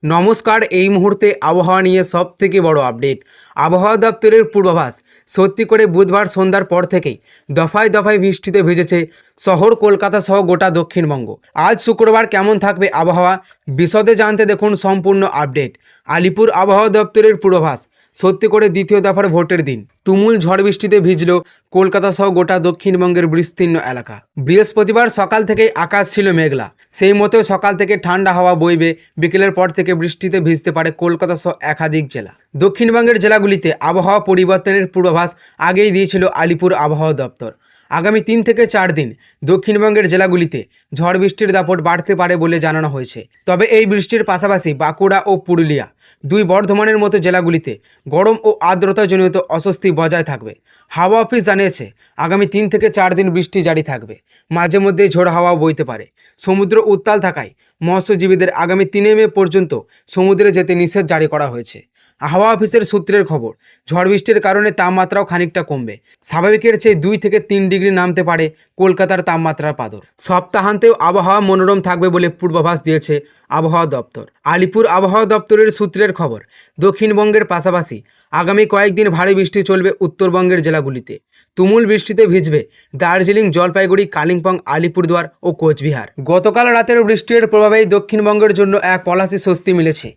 নমস্কার। এই মুহূর্তে আবহাওয়া নিয়ে সবথেকে বড় আপডেট। আবহাওয়া দপ্তরের পূর্বাভাস, সত্যি করে বুধবার সন্ধ্যার পর থেকেই দফায় দফায় বৃষ্টিতে ভিজেছে শহর কলকাতা সহ গোটা দক্ষিণবঙ্গ। আজ শুক্রবার কেমন থাকবে আবহাওয়া, বিশদে জানতে দেখুন সম্পূর্ণ আপডেট। আলিপুর আবহাওয়া দপ্তরের পূর্বাভাস, সত্যি করে দ্বিতীয় দফার ভোটের দিন তুমুল ঝড় বৃষ্টিতে ভিজল কলকাতা সহ গোটা দক্ষিণবঙ্গের বিস্তীর্ণ এলাকা। বৃহস্পতিবার সকাল থেকেই আকাশ ছিল মেঘলা, সেই মতো সকাল থেকে ঠান্ডা হাওয়া বইবে, বিকেলের পর থেকে বৃষ্টিতে ভিজতে পারে কলকাতা সহ একাধিক জেলা। দক্ষিণবঙ্গের জেলাগুলিতে আবহাওয়া পরিবর্তনের পূর্বাভাস আগেই দিয়েছিল আলিপুর আবহাওয়া দপ্তর। আগামী 3 থেকে 4 দিন দক্ষিণবঙ্গের জেলাগুলিতে ঝড় বৃষ্টির দাপট বাড়তে পারে বলে জানানো হয়েছে। তবে এই বৃষ্টির পাশাপাশি বাঁকুড়া ও পুরুলিয়া, দুই বর্ধমানের মতো জেলাগুলিতে গরম ও আর্দ্রতাজনিত অস্বস্তি বজায় থাকবে। হাওয়া অফিস জানিয়েছে আগামী 3 থেকে 4 দিন বৃষ্টি জারি থাকবে, মাঝে মধ্যে ঝোড়ো হাওয়া বইতে পারে। সমুদ্র উত্তাল থাকায় মৎস্যজীবীদের আগামী 3 মে পর্যন্ত সমুদ্রে যেতে নিষেধ জারি করা হয়েছে। হাওয়া অফিসের সূত্রের খবর, ঝড় বৃষ্টির কারণে তাপমাত্রাও খানিকটা কমবে। স্বাভাবিকের চেয়ে 2 থেকে 3 ডিগ্রি নামতে পারে কলকাতার তাপমাত্রার পাদর। সপ্তাহান্তেও আবহাওয়া মনোরম থাকবে বলে পূর্বাভাস দিয়েছে আবহাওয়া দপ্তর। আলিপুর আবহাওয়া দপ্তরের সূত্রের খবর, দক্ষিণবঙ্গের পাশাপাশি আগামী কয়েকদিন ভারী বৃষ্টি চলবে উত্তরবঙ্গের জেলাগুলিতে। তুমুল বৃষ্টিতে ভিজবে দার্জিলিং, জলপাইগুড়ি, কালিম্পং, আলিপুরদুয়ার ও কোচবিহার। গতকাল রাতের বৃষ্টির প্রভাবেই দক্ষিণবঙ্গের জন্য এক পলাশি স্বস্তি মিলেছে।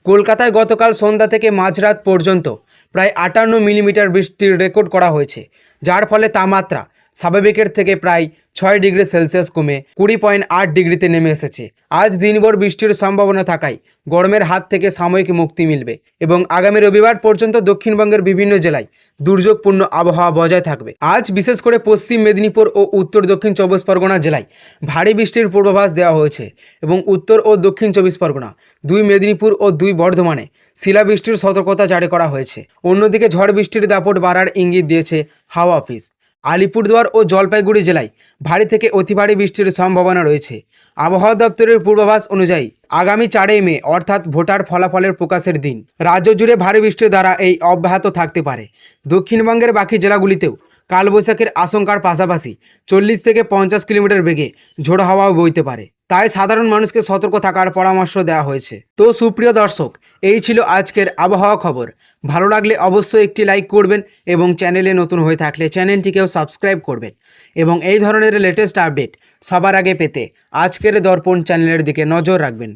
কলকাতায় গতকাল সন্ধ্যা থেকে মাঝরাত পর্যন্ত প্রায় 58 মিলিমিটার বৃষ্টির রেকর্ড করা হয়েছে, যার ফলে তাপমাত্রা স্বাভাবিকের থেকে প্রায় 6 ডিগ্রি সেলসিয়াস কমে 20.8 ডিগ্রিতে নেমে এসেছে। আজ দিনভর বৃষ্টির সম্ভাবনা থাকায় গরমের হাত থেকে সাময়িক মুক্তি মিলবে এবং আগামী রবিবার পর্যন্ত দক্ষিণবঙ্গের বিভিন্ন জেলায় দুর্যোগপূর্ণ আবহাওয়া বজায় থাকবে। আজ বিশেষ করে পশ্চিম মেদিনীপুর ও উত্তর দক্ষিণ 24 পরগনা জেলায় ভারী বৃষ্টির পূর্বাভাস দেওয়া হয়েছে এবং উত্তর ও দক্ষিণ 24 পরগনা, 2 মেদিনীপুর ও 2 বর্ধমানে শিলাবৃষ্টির সতর্কতা জারি করা হয়েছে। অন্যদিকে ঝড় বৃষ্টির দাপট বাড়ার ইঙ্গিত দিয়েছে হাওয়া অফিস। আলিপুরদুয়ার ও জলপাইগুড়ি জেলায় ভারী থেকে অতি ভারী বৃষ্টির সম্ভাবনা রয়েছে। আবহাওয়া দপ্তরের পূর্বাভাস অনুযায়ী আগামী 4 মে অর্থাৎ ভোটার ফলাফলের প্রকাশের দিন রাজ্য জুড়ে ভারী বৃষ্টির দ্বারা এই অব্যাহত থাকতে পারে। দক্ষিণবঙ্গের বাকি জেলাগুলিতেও কালবৈশাখীর আশঙ্কার পাশাপাশি 40 থেকে 50 কিলোমিটার বেগে ঝোড়ো হাওয়াও বইতে পারে, তাই সাধারণ মানুষকে সতর্ক থাকার পরামর্শ দেওয়া হয়েছে। তো সুপ্রিয় দর্শক, এই ছিল আজকের আবহাওয়া খবর। ভালো লাগলে অবশ্যই একটি লাইক করবেন এবং চ্যানেলে নতুন হয়ে থাকলে চ্যানেলটিকেও সাবস্ক্রাইব করবেন এবং এই ধরনের লেটেস্ট আপডেট সবার আগে পেতে আজকের দর্পণ চ্যানেলের দিকে নজর রাখবেন।